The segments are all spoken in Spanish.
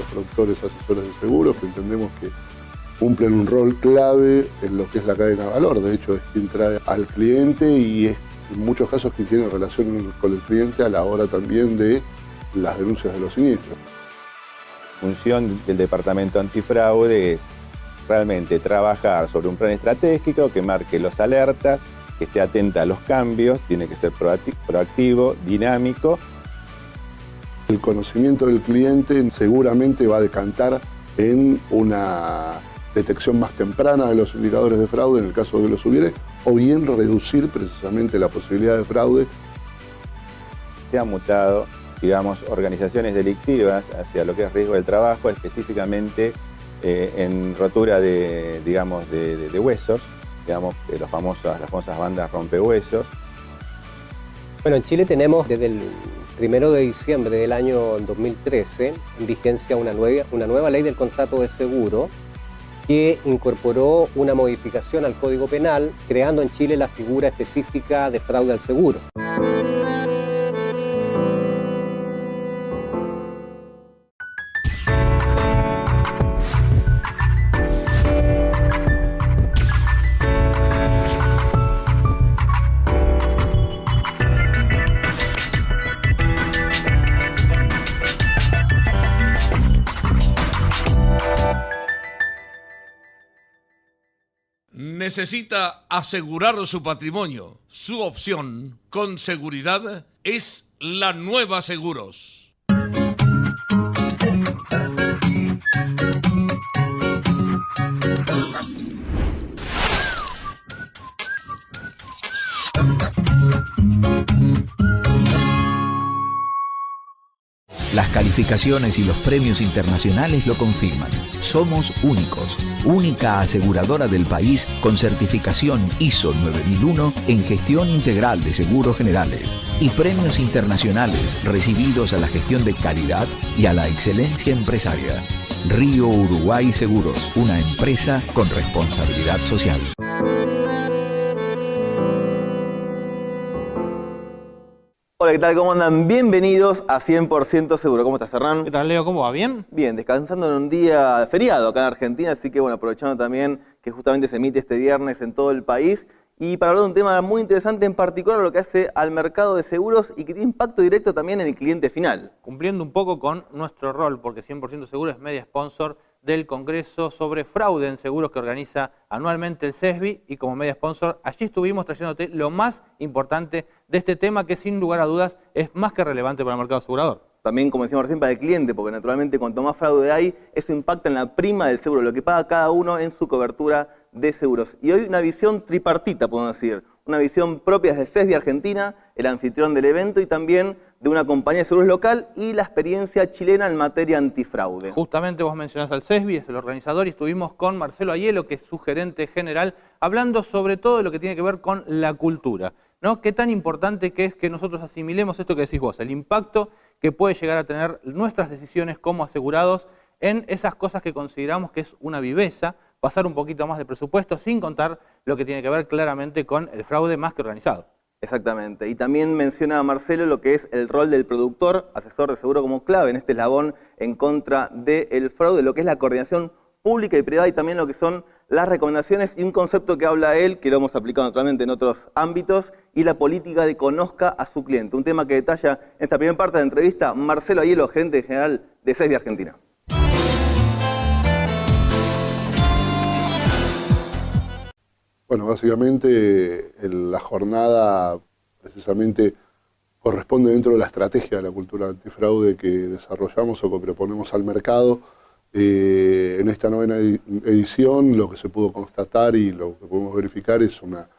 los productores asesores de seguros, que entendemos que cumplen un rol clave en lo que es la cadena de valor. De hecho, es quien trae al cliente y es en muchos casos quien tiene relación con el cliente a la hora también de las denuncias de los siniestros. La función del Departamento Antifraude es realmente trabajar sobre un plan estratégico que marque los alertas, que esté atenta a los cambios, tiene que ser proactivo, dinámico. El conocimiento del cliente seguramente va a decantar en una detección más temprana de los indicadores de fraude en el caso de que los hubiere, o bien reducir precisamente la posibilidad de fraude. Se han mutado, digamos, organizaciones delictivas hacia lo que es riesgo del trabajo, específicamente en rotura de huesos, digamos, las famosas bandas rompehuesos. Bueno, en Chile tenemos desde el 1 de diciembre del año 2013 en vigencia una nueva ley del contrato de seguro que incorporó una modificación al Código Penal, creando en Chile la figura específica de fraude al seguro. ¿Necesita asegurar su patrimonio? Su opción, con seguridad, es La Nueva Seguros. Las calificaciones y los premios internacionales lo confirman. Somos únicos, única aseguradora del país con certificación ISO 9001 en gestión integral de seguros generales y premios internacionales recibidos a la gestión de calidad y a la excelencia empresaria. Río Uruguay Seguros, una empresa con responsabilidad social. Hola, ¿qué tal? ¿Cómo andan? Bienvenidos a 100% Seguro. ¿Cómo estás, Hernán? ¿Qué tal, Leo? ¿Cómo va? ¿Bien? Bien, descansando en un día feriado acá en Argentina, así que bueno, aprovechando también que justamente se emite este viernes en todo el país y para hablar de un tema muy interesante, en particular lo que hace al mercado de seguros y que tiene impacto directo también en el cliente final. Cumpliendo un poco con nuestro rol, porque 100% Seguro es media sponsor del Congreso sobre Fraude en Seguros que organiza anualmente el CESBI, y como media sponsor allí estuvimos trayéndote lo más importante de este tema que sin lugar a dudas es más que relevante para el mercado asegurador. También, como decíamos recién, para el cliente, porque naturalmente cuanto más fraude hay, eso impacta en la prima del seguro, lo que paga cada uno en su cobertura de seguros. Y hoy una visión tripartita, podemos decir, una visión propia de CESBI Argentina, el anfitrión del evento, y también de una compañía de seguros local y la experiencia chilena en materia antifraude. Justamente vos mencionás al CESBI, es el organizador, y estuvimos con Marcelo Aiello, que es su gerente general, hablando sobre todo lo que tiene que ver con la cultura, ¿no? Qué tan importante que es que nosotros asimilemos esto que decís vos, el impacto que puede llegar a tener nuestras decisiones como asegurados en esas cosas que consideramos que es una viveza, pasar un poquito más de presupuesto, sin contar lo que tiene que ver claramente con el fraude más que organizado. Exactamente. Y también menciona Marcelo lo que es el rol del productor, asesor de seguro, como clave en este eslabón en contra del fraude, lo que es la coordinación pública y privada y también lo que son las recomendaciones y un concepto que habla él, que lo hemos aplicado naturalmente en otros ámbitos, y la política de conozca a su cliente. Un tema que detalla en esta primera parte de la entrevista Marcelo Aiello, gerente general de CESBI Argentina. Bueno, básicamente la jornada precisamente corresponde dentro de la estrategia de la cultura antifraude que desarrollamos o que proponemos al mercado. En esta novena edición lo que se pudo constatar y lo que podemos verificar es una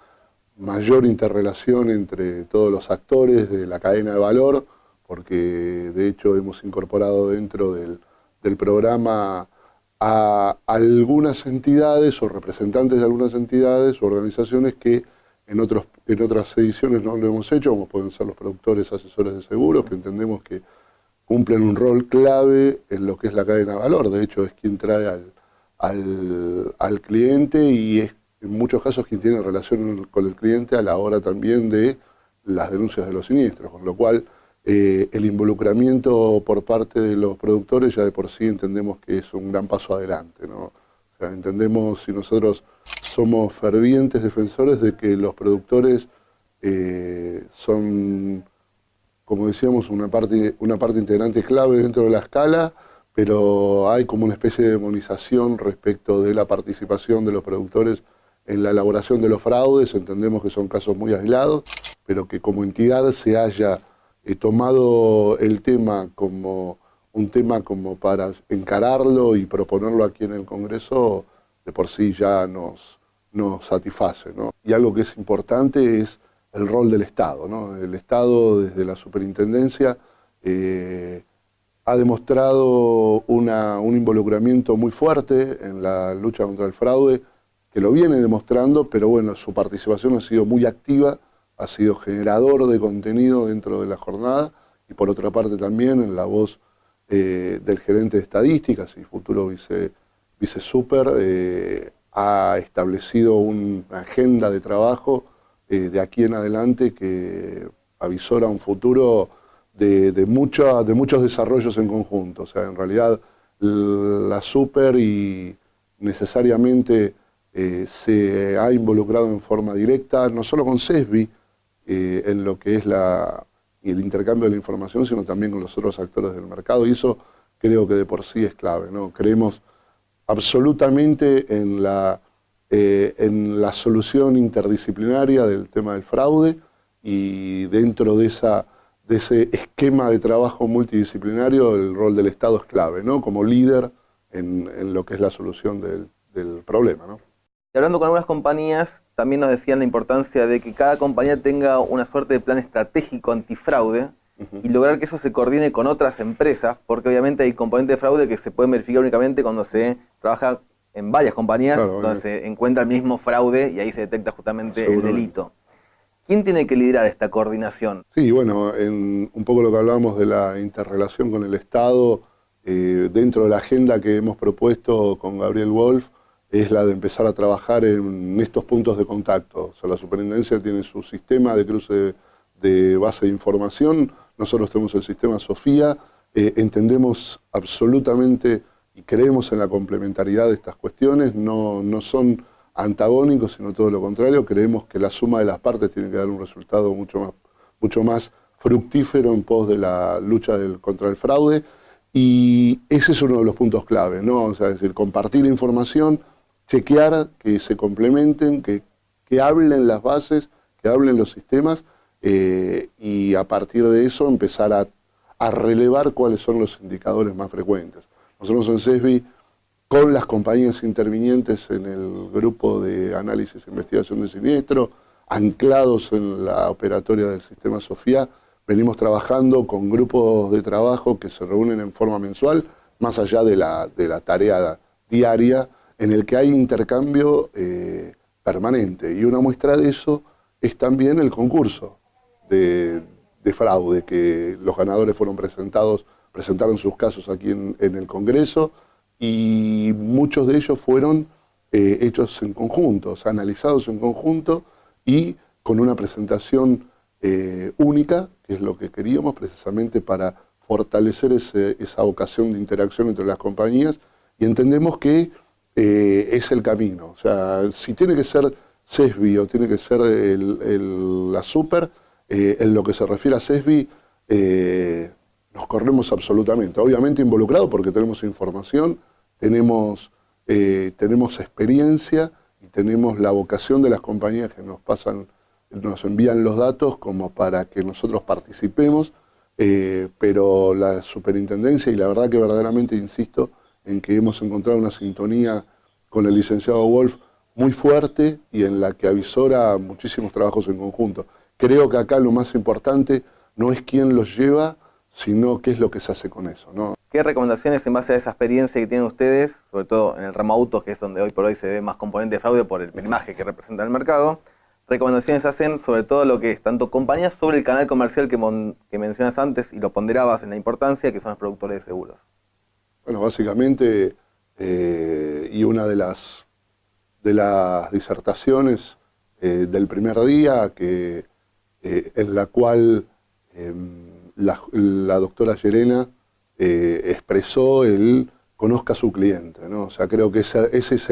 mayor interrelación entre todos los actores de la cadena de valor, porque de hecho hemos incorporado dentro del programa a algunas entidades o representantes de algunas entidades o organizaciones que en otras ediciones no lo hemos hecho, como pueden ser los productores asesores de seguros, que entendemos que cumplen un rol clave en lo que es la cadena de valor. De hecho, es quien trae al cliente y es en muchos casos quien tiene relación con el cliente a la hora también de las denuncias de los siniestros, con lo cual el involucramiento por parte de los productores ya de por sí entendemos que es un gran paso adelante, ¿no? O sea, entendemos, y nosotros somos fervientes defensores de que los productores son, como decíamos, una parte integrante clave dentro de la escala, pero hay como una especie de demonización respecto de la participación de los productores en la elaboración de los fraudes. Entendemos que son casos muy aislados, pero que como entidad se haya tomado el tema como un tema como para encararlo y proponerlo aquí en el Congreso, de por sí ya nos satisface, ¿no? Y algo que es importante es el rol del Estado, ¿no? El Estado, desde la superintendencia, ha demostrado un involucramiento muy fuerte en la lucha contra el fraude, que lo viene demostrando, pero bueno, su participación ha sido muy activa, ha sido generador de contenido dentro de la jornada, y por otra parte también en la voz del gerente de estadísticas y futuro vice-super, ha establecido una agenda de trabajo de aquí en adelante que avisora un futuro de muchos desarrollos en conjunto. O sea, en realidad la super y necesariamente se ha involucrado en forma directa, no solo con CESBI, en lo que es el intercambio de la información, sino también con los otros actores del mercado, y eso creo que de por sí es clave, ¿no? Creemos absolutamente en la solución interdisciplinaria del tema del fraude, y dentro de ese esquema de trabajo multidisciplinario el rol del Estado es clave, ¿no? Como líder en lo que es la solución del problema, ¿no? Y hablando con algunas compañías, también nos decían la importancia de que cada compañía tenga una suerte de plan estratégico antifraude y lograr que eso se coordine con otras empresas, porque obviamente hay componentes de fraude que se pueden verificar únicamente cuando se trabaja en varias compañías, claro, donde se encuentra el mismo fraude y ahí se detecta justamente el delito. ¿Quién tiene que liderar esta coordinación? Sí, bueno, en un poco lo que hablábamos de la interrelación con el Estado, dentro de la agenda que hemos propuesto con Gabriel Wolf, es la de empezar a trabajar en estos puntos de contacto. O sea, la superintendencia tiene su sistema de cruce de base de información, nosotros tenemos el sistema Sofía, entendemos absolutamente y creemos en la complementariedad de estas cuestiones, no son antagónicos, sino todo lo contrario, creemos que la suma de las partes tiene que dar un resultado mucho más fructífero en pos de la lucha contra el fraude, y ese es uno de los puntos clave, ¿no? O sea, es decir, compartir información, chequear que se complementen, que hablen las bases, que hablen los sistemas, y a partir de eso empezar a relevar cuáles son los indicadores más frecuentes. Nosotros en CESBI, con las compañías intervinientes en el grupo de análisis e investigación de siniestro, anclados en la operatoria del sistema Sofía, venimos trabajando con grupos de trabajo que se reúnen en forma mensual, más allá de la tarea diaria, en el que hay intercambio permanente. Y una muestra de eso es también el concurso de fraude, que los ganadores presentaron sus casos aquí en el Congreso, y muchos de ellos fueron hechos en conjunto, o sea, analizados en conjunto y con una presentación única, que es lo que queríamos precisamente para fortalecer esa ocasión de interacción entre las compañías, y entendemos que es el camino. O sea, si tiene que ser CESBI o tiene que ser la super, en lo que se refiere a CESBI, nos corremos absolutamente. Obviamente involucrados porque tenemos información, tenemos experiencia y tenemos la vocación de las compañías que nos envían los datos como para que nosotros participemos, pero la superintendencia, y la verdad que verdaderamente insisto en que hemos encontrado una sintonía con el licenciado Wolf muy fuerte y en la que avisora muchísimos trabajos en conjunto. Creo que acá lo más importante no es quién los lleva, sino qué es lo que se hace con eso, ¿no? ¿Qué recomendaciones en base a esa experiencia que tienen ustedes, sobre todo en el ramo autos, que es donde hoy por hoy se ve más componente de fraude por el imagen que representa el mercado, recomendaciones hacen sobre todo lo que es tanto compañías sobre el canal comercial que mencionas antes y lo ponderabas en la importancia, que son los productores de seguros? Bueno, básicamente, y una de las disertaciones del primer día, en la cual la doctora Llerena expresó el conozca a su cliente, ¿no? O sea, creo que ese es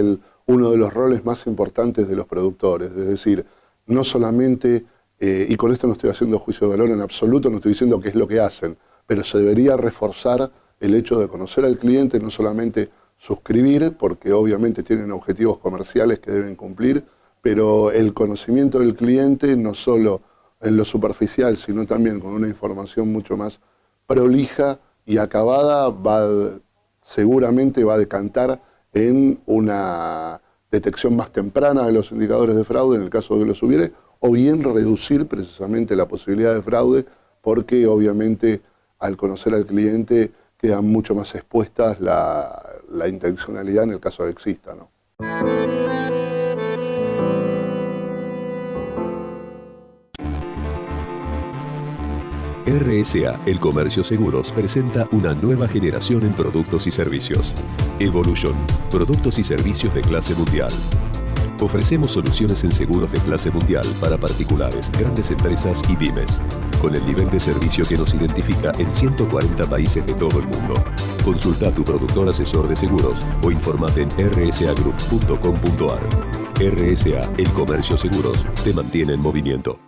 uno de los roles más importantes de los productores, es decir, no solamente, y con esto no estoy haciendo juicio de valor en absoluto, no estoy diciendo qué es lo que hacen, pero se debería reforzar el hecho de conocer al cliente, no solamente suscribir, porque obviamente tienen objetivos comerciales que deben cumplir, pero el conocimiento del cliente no solo en lo superficial, sino también con una información mucho más prolija y acabada, seguramente va a decantar en una detección más temprana de los indicadores de fraude, en el caso de que los hubiere, o bien reducir precisamente la posibilidad de fraude, porque obviamente al conocer al cliente quedan mucho más expuestas la intencionalidad en el caso de que exista, ¿no? RSA, el Comercio Seguros, presenta una nueva generación en productos y servicios. Evolution, productos y servicios de clase mundial. Ofrecemos soluciones en seguros de clase mundial para particulares, grandes empresas y pymes, con el nivel de servicio que nos identifica en 140 países de todo el mundo. Consulta a tu productor asesor de seguros o informate en rsagroup.com.ar. RSA, el Comercio Seguros, te mantiene en movimiento.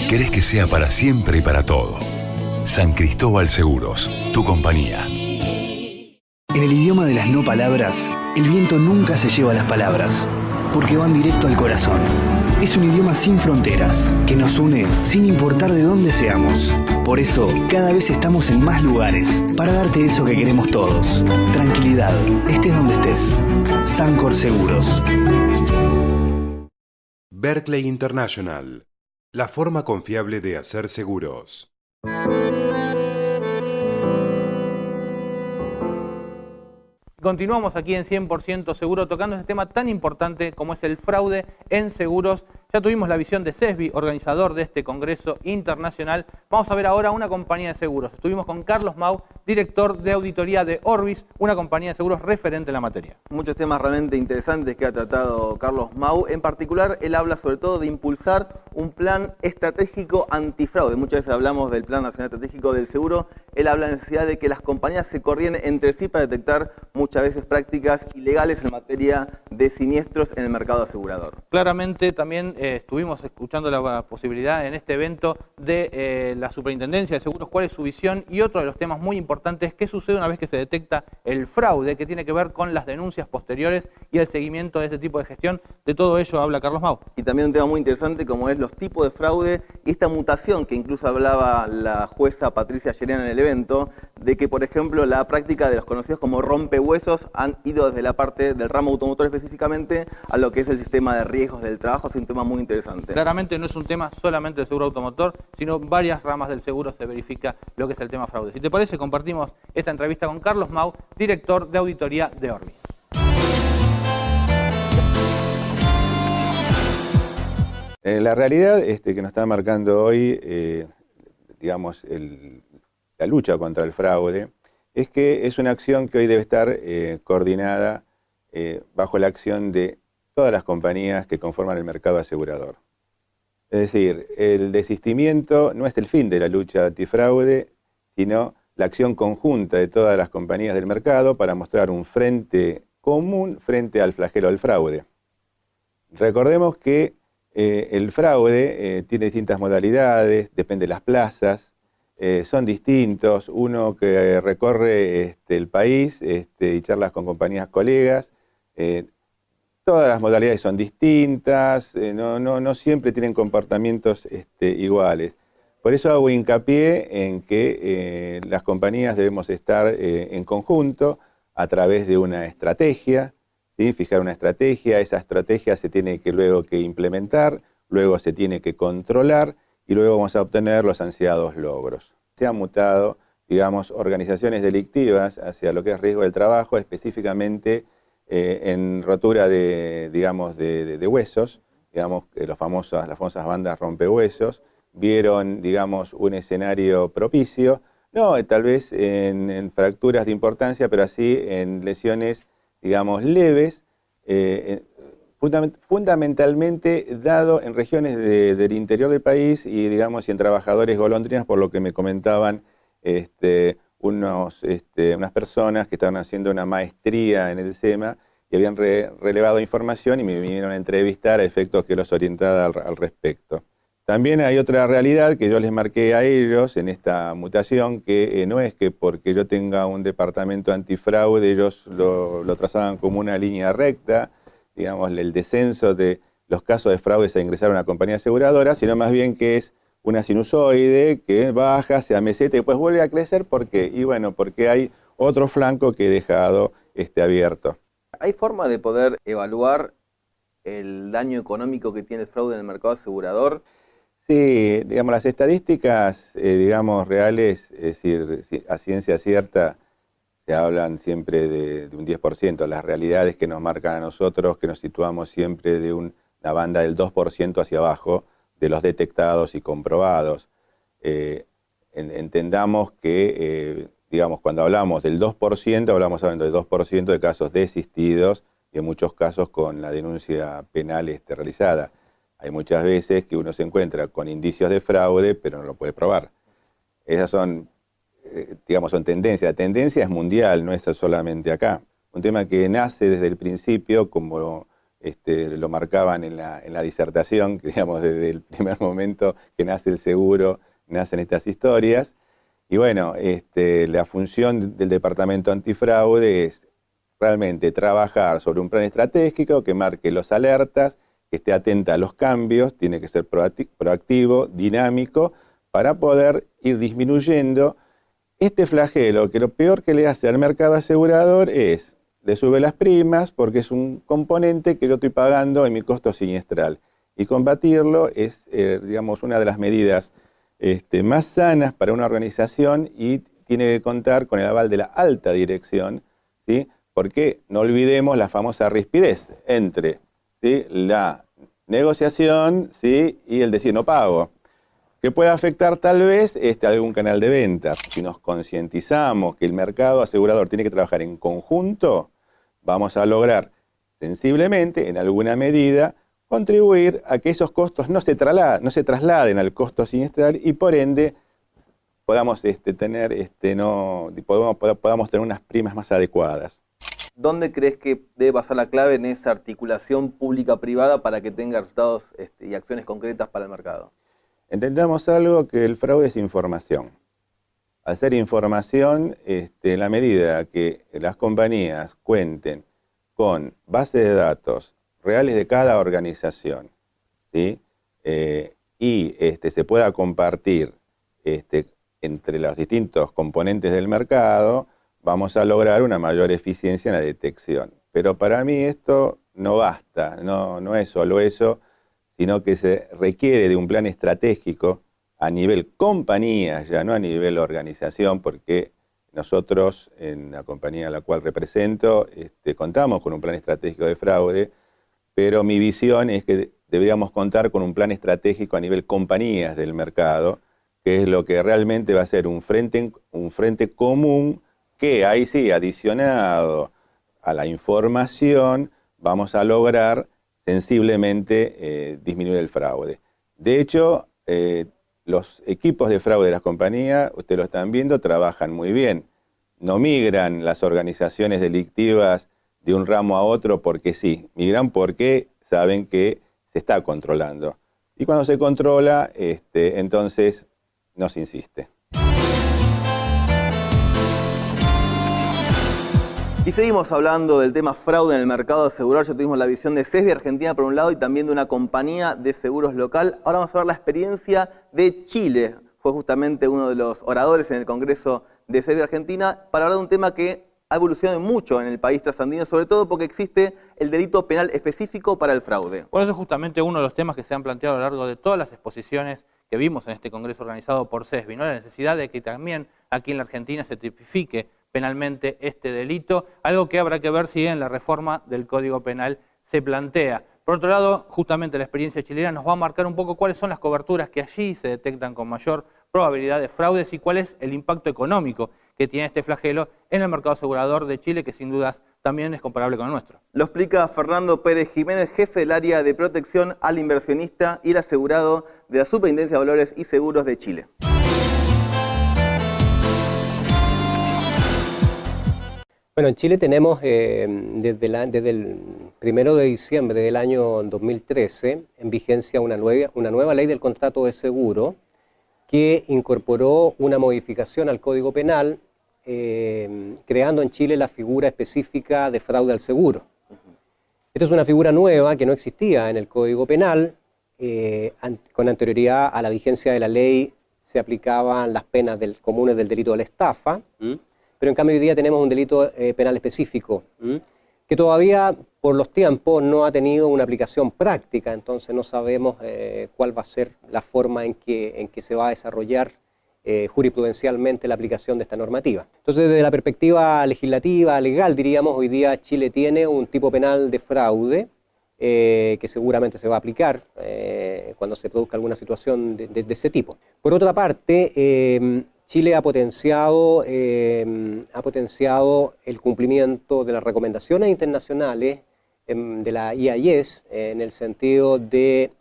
Querés que sea para siempre y para todo. San Cristóbal Seguros, tu compañía. En el idioma de las no palabras, el viento nunca se lleva las palabras, porque van directo al corazón. Es un idioma sin fronteras, que nos une sin importar de dónde seamos. Por eso, cada vez estamos en más lugares, para darte eso que queremos todos. Tranquilidad, estés donde estés. Sancor Seguros. Berkeley International, la forma confiable de hacer seguros. Continuamos aquí en 100% Seguro tocando este tema tan importante como es el fraude en seguros. Ya tuvimos la visión de CESBI, organizador de este congreso internacional. Vamos a ver ahora una compañía de seguros. Estuvimos con Carlos Mau, director de auditoría de Orbis, una compañía de seguros referente en la materia. Muchos temas realmente interesantes que ha tratado Carlos Mau. En particular, él habla sobre todo de impulsar un plan estratégico antifraude. Muchas veces hablamos del Plan Nacional Estratégico del Seguro. Él habla de la necesidad de que las compañías se coordinen entre sí para detectar muchas veces prácticas ilegales en materia de siniestros en el mercado asegurador. Claramente también estuvimos escuchando la posibilidad en este evento de la Superintendencia de Seguros, cuál es su visión, y otro de los temas muy importantes, qué sucede una vez que se detecta el fraude, que tiene que ver con las denuncias posteriores y el seguimiento de este tipo de gestión. De todo ello habla Carlos Mau. Y también un tema muy interesante como es los tipos de fraude y esta mutación que incluso hablaba la jueza Patricia Llerena en el evento, de que por ejemplo la práctica de los conocidos como rompehuesos han ido desde la parte del ramo automotor específicamente a lo que es el sistema de riesgos del trabajo. Es un tema muy interesante. Claramente no es un tema solamente del seguro automotor, sino varias ramas del seguro se verifica lo que es el tema fraude. Si te parece, compartimos esta entrevista con Carlos Mau, director de auditoría de Orbis. La realidad que nos está marcando hoy, digamos, la lucha contra el fraude, es que es una acción que hoy debe estar coordinada bajo la acción de todas las compañías que conforman el mercado asegurador. Es decir, el desistimiento no es el fin de la lucha antifraude, sino la acción conjunta de todas las compañías del mercado para mostrar un frente común frente al flagelo del fraude. Recordemos que el fraude tiene distintas modalidades, depende de las plazas, son distintos. Uno que recorre el país y charlas con compañías colegas, todas las modalidades son distintas, no siempre tienen comportamientos iguales. Por eso hago hincapié en que las compañías debemos estar en conjunto a través de una estrategia, ¿sí? Fijar una estrategia, esa estrategia se tiene que luego que implementar, luego se tiene que controlar y luego vamos a obtener los ansiados logros. Se han mutado, digamos, organizaciones delictivas hacia lo que es riesgo del trabajo, específicamente en rotura de huesos, digamos, las famosas bandas rompehuesos, vieron, digamos, un escenario propicio, no tal vez en fracturas de importancia, pero así en lesiones, digamos, leves, fundamentalmente dado en regiones del interior del país y, digamos, y en trabajadores golondrinas, por lo que me comentaban unas personas que estaban haciendo una maestría en el SEMA y habían relevado información y me vinieron a entrevistar a efectos que los orientara al respecto. También hay otra realidad que yo les marqué a ellos en esta mutación, que no es que porque yo tenga un departamento antifraude ellos lo trazaban como una línea recta, digamos, el descenso de los casos de fraudes a ingresar a una compañía aseguradora, sino más bien que es una sinusoide que baja, se ameseta y después vuelve a crecer. ¿Por qué? Y bueno, porque hay otro flanco que he dejado abierto. ¿Hay forma de poder evaluar el daño económico que tiene el fraude en el mercado asegurador? Sí, digamos, las estadísticas, digamos, reales, es decir, a ciencia cierta, se hablan siempre de un 10%. Las realidades que nos marcan a nosotros, que nos situamos siempre de una banda del 2% hacia abajo de los detectados y comprobados. Entendamos que, digamos, cuando hablamos del 2%, hablamos hablando del 2% de casos desistidos y en muchos casos con la denuncia penal realizada. Hay muchas veces que uno se encuentra con indicios de fraude, pero no lo puede probar. Esas son, digamos, son tendencias. La tendencia es mundial, no es solamente acá. Un tema que nace desde el principio, como lo marcaban en la disertación, que, digamos, desde el primer momento que nace el seguro, nacen estas historias. Y bueno, la función del Departamento Antifraude es realmente trabajar sobre un plan estratégico que marque los alertas, que esté atenta a los cambios, tiene que ser proactivo, dinámico, para poder ir disminuyendo este flagelo, que lo peor que le hace al mercado asegurador es, le sube las primas, porque es un componente que yo estoy pagando en mi costo siniestral. Y combatirlo es, digamos, una de las medidas más sanas para una organización y tiene que contar con el aval de la alta dirección, ¿sí? Porque no olvidemos la famosa rispidez entre, ¿sí?, la negociación, ¿sí?, y el decir no pago, que puede afectar tal vez algún canal de ventas. Si nos concientizamos que el mercado asegurador tiene que trabajar en conjunto, vamos a lograr sensiblemente, en alguna medida, contribuir a que esos costos no se trasladen al costo siniestral y por ende podamos podamos tener unas primas más adecuadas. ¿Dónde crees que debe pasar la clave en esa articulación pública-privada para que tenga resultados y acciones concretas para el mercado? Entendamos algo, que el fraude es información. Al ser información, en la medida que las compañías cuenten con bases de datos reales de cada organización, ¿sí?, y se pueda compartir entre los distintos componentes del mercado, vamos a lograr una mayor eficiencia en la detección. Pero para mí esto no basta, no es solo eso, sino que se requiere de un plan estratégico a nivel compañía, ya no a nivel organización, porque nosotros en la compañía a la cual represento contamos con un plan estratégico de fraude, pero mi visión es que deberíamos contar con un plan estratégico a nivel compañías del mercado, que es lo que realmente va a ser un frente común, que ahí sí, adicionado a la información, vamos a lograr sensiblemente disminuir el fraude. De hecho, los equipos de fraude de las compañías, ustedes lo están viendo, trabajan muy bien. No migran las organizaciones delictivas de un ramo a otro porque sí, migran porque saben que se está controlando. Y cuando se controla, entonces no se insiste. Y seguimos hablando del tema fraude en el mercado asegurador. Ya tuvimos la visión de CESBI Argentina por un lado y también de una compañía de seguros local. Ahora vamos a ver la experiencia de Chile. Fue justamente uno de los oradores en el Congreso de CESBI Argentina para hablar de un tema que ha evolucionado mucho en el país trasandino, sobre todo porque existe el delito penal específico para el fraude. Por eso es justamente uno de los temas que se han planteado a lo largo de todas las exposiciones que vimos en este Congreso organizado por CESBI, ¿no? La necesidad de que también aquí en la Argentina se tipifique penalmente este delito, algo que habrá que ver si en la reforma del Código Penal se plantea. Por otro lado, justamente la experiencia chilena nos va a marcar un poco cuáles son las coberturas que allí se detectan con mayor probabilidad de fraudes y cuál es el impacto económico que tiene este flagelo en el mercado asegurador de Chile, que sin dudas también es comparable con el nuestro. Lo explica Fernando Pérez Jiménez, jefe del área de protección al inversionista y el asegurado de la Superintendencia de Valores y Seguros de Chile. Bueno, en Chile tenemos desde el 1 de diciembre del año 2013 en vigencia una nueva ley del contrato de seguro que incorporó una modificación al Código Penal creando en Chile la figura específica de fraude al seguro. Esta es una figura nueva que no existía en el Código Penal. Con anterioridad a la vigencia de la ley se aplicaban las penas comunes del delito de la estafa, pero en cambio hoy día tenemos un delito penal específico, que todavía por los tiempos no ha tenido una aplicación práctica, entonces no sabemos cuál va a ser la forma en que se va a desarrollar jurisprudencialmente la aplicación de esta normativa. Entonces, desde la perspectiva legislativa, legal, diríamos, hoy día Chile tiene un tipo penal de fraude que seguramente se va a aplicar cuando se produzca alguna situación de ese tipo. Por otra parte, Chile ha potenciado el cumplimiento de las recomendaciones internacionales de la IAIES en el sentido de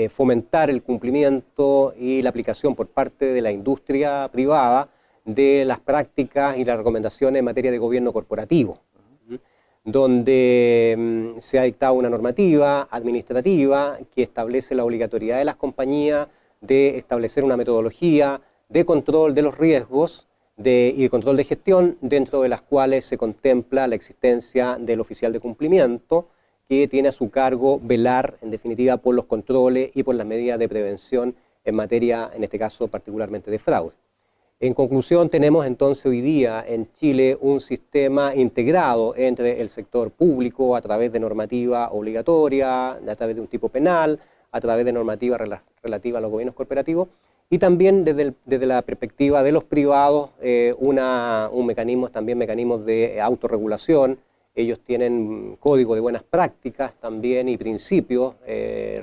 fomentar el cumplimiento y la aplicación por parte de la industria privada de las prácticas y las recomendaciones en materia de gobierno corporativo, donde se ha dictado una normativa administrativa que establece la obligatoriedad de las compañías de establecer una metodología de control de los riesgos y de control de gestión, dentro de las cuales se contempla la existencia del oficial de cumplimiento, que tiene a su cargo velar, en definitiva, por los controles y por las medidas de prevención en materia, en este caso, particularmente de fraude. En conclusión, tenemos entonces hoy día en Chile un sistema integrado entre el sector público a través de normativa obligatoria, a través de un tipo penal, a través de normativa relativa a los gobiernos corporativos, y también desde la perspectiva de los privados, mecanismos de autorregulación. Ellos tienen código de buenas prácticas también y principios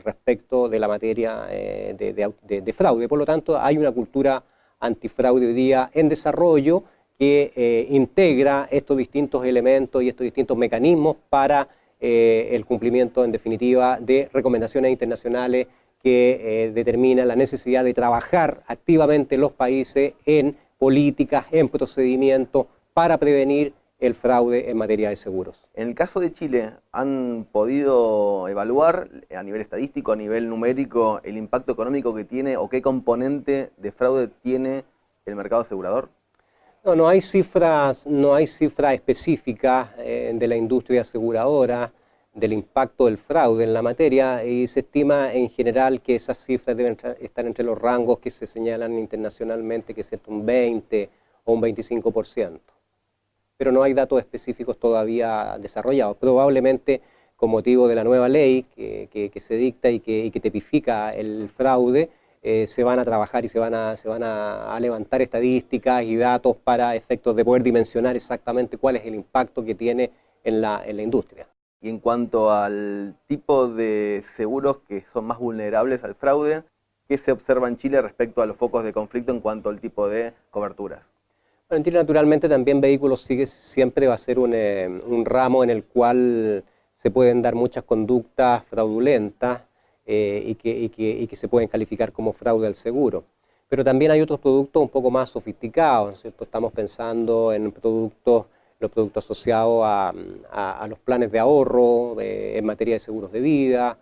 respecto de la materia de fraude. Por lo tanto, hay una cultura antifraude hoy día en desarrollo que integra estos distintos elementos y estos distintos mecanismos para el cumplimiento, en definitiva, de recomendaciones internacionales que determinan la necesidad de trabajar activamente en los países en políticas, en procedimientos para prevenir el fraude en materia de seguros. En el caso de Chile, ¿han podido evaluar a nivel estadístico, a nivel numérico, el impacto económico que tiene o qué componente de fraude tiene el mercado asegurador? No hay cifras específicas de la industria aseguradora del impacto del fraude en la materia, y se estima en general que esas cifras deben estar entre los rangos que se señalan internacionalmente, que es un 20 o un 25%. Pero no hay datos específicos todavía desarrollados. Probablemente con motivo de la nueva ley que se dicta y que tipifica el fraude, se van a trabajar y se van a levantar estadísticas y datos para efectos de poder dimensionar exactamente cuál es el impacto que tiene en la industria. Y en cuanto al tipo de seguros que son más vulnerables al fraude, ¿qué se observa en Chile respecto a los focos de conflicto en cuanto al tipo de coberturas? Bueno, en Chile naturalmente también vehículos siempre va a ser un ramo en el cual se pueden dar muchas conductas fraudulentas y que se pueden calificar como fraude al seguro. Pero también hay otros productos un poco más sofisticados, ¿cierto? Estamos pensando en los productos asociados a los planes de ahorro en materia de seguros de vida,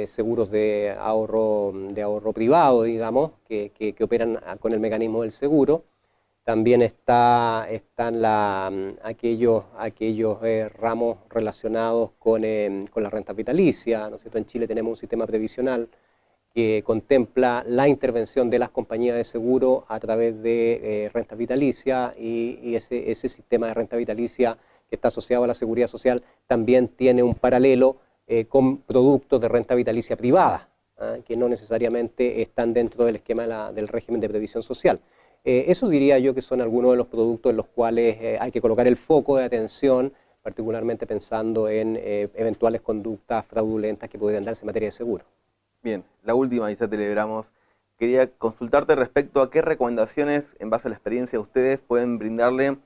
seguros de ahorro privado, digamos, que operan con el mecanismo del seguro. También están aquellos ramos relacionados con la renta vitalicia, ¿no es cierto? En Chile tenemos un sistema previsional que contempla la intervención de las compañías de seguro a través de renta vitalicia, y ese sistema de renta vitalicia que está asociado a la seguridad social también tiene un paralelo con productos de renta vitalicia privada, que no necesariamente están dentro del esquema del régimen de previsión social. Eso diría yo que son algunos de los productos en los cuales hay que colocar el foco de atención particularmente pensando en eventuales conductas fraudulentas que podrían darse en materia de seguro. Bien, la última, y ya te liberamos. Quería consultarte respecto a qué recomendaciones, en base a la experiencia de ustedes, pueden brindarle,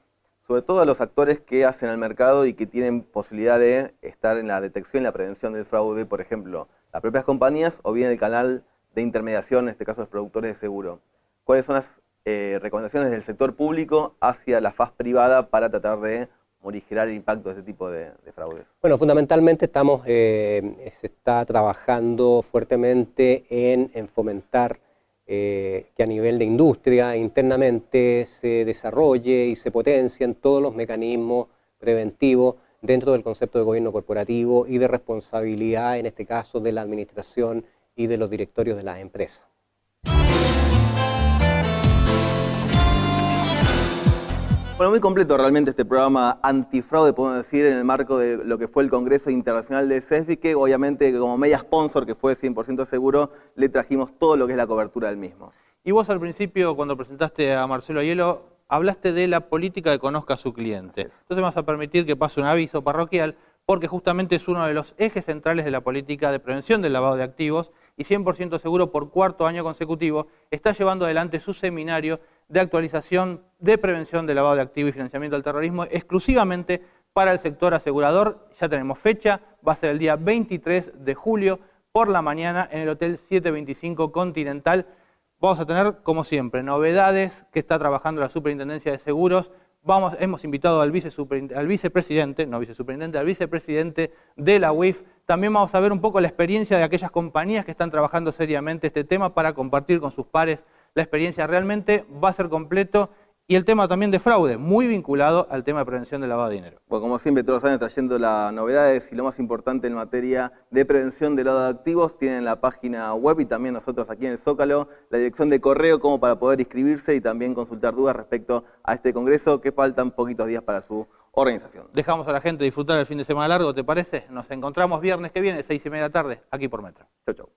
sobre todo a los actores que hacen el mercado y que tienen posibilidad de estar en la detección y la prevención del fraude, por ejemplo, las propias compañías o bien el canal de intermediación, en este caso los productores de seguro. ¿Cuáles son las recomendaciones del sector público hacia la faz privada para tratar de morigerar el impacto de este tipo de fraudes? Bueno, fundamentalmente se está trabajando fuertemente en fomentar que a nivel de industria internamente se desarrolle y se potencien todos los mecanismos preventivos dentro del concepto de gobierno corporativo y de responsabilidad, en este caso, de la administración y de los directorios de las empresas. Bueno, muy completo realmente este programa antifraude, podemos decir, en el marco de lo que fue el Congreso Internacional de CESBI, que obviamente como media sponsor, que fue 100% seguro, le trajimos todo lo que es la cobertura del mismo. Y vos al principio, cuando presentaste a Marcelo Aiello, hablaste de la política de conozca a su cliente. Entonces me vas a permitir que pase un aviso parroquial, porque justamente es uno de los ejes centrales de la política de prevención del lavado de activos y 100% seguro por cuarto año consecutivo está llevando adelante su seminario de actualización de prevención del lavado de activos y financiamiento del terrorismo exclusivamente para el sector asegurador. Ya tenemos fecha, va a ser el día 23 de julio por la mañana en el Hotel 725 Continental. Vamos a tener, como siempre, novedades que está trabajando la Superintendencia de Seguros. Hemos invitado al vicepresidente, no vicesuperintendente, al vicepresidente de la UIF. También vamos a ver un poco la experiencia de aquellas compañías que están trabajando seriamente este tema para compartir con sus pares la experiencia. Realmente va a ser completo. Y el tema también de fraude, muy vinculado al tema de prevención del lavado de dinero. Bueno, como siempre, todos los años trayendo las novedades y lo más importante en materia de prevención del lavado de activos. Tienen la página web y también nosotros aquí en el Zócalo, la dirección de correo como para poder inscribirse y también consultar dudas respecto a este congreso que faltan poquitos días para su organización. Dejamos a la gente disfrutar el fin de semana largo, ¿te parece? Nos encontramos viernes que viene, 6:30 de la tarde, aquí por Metro. Chau, chau.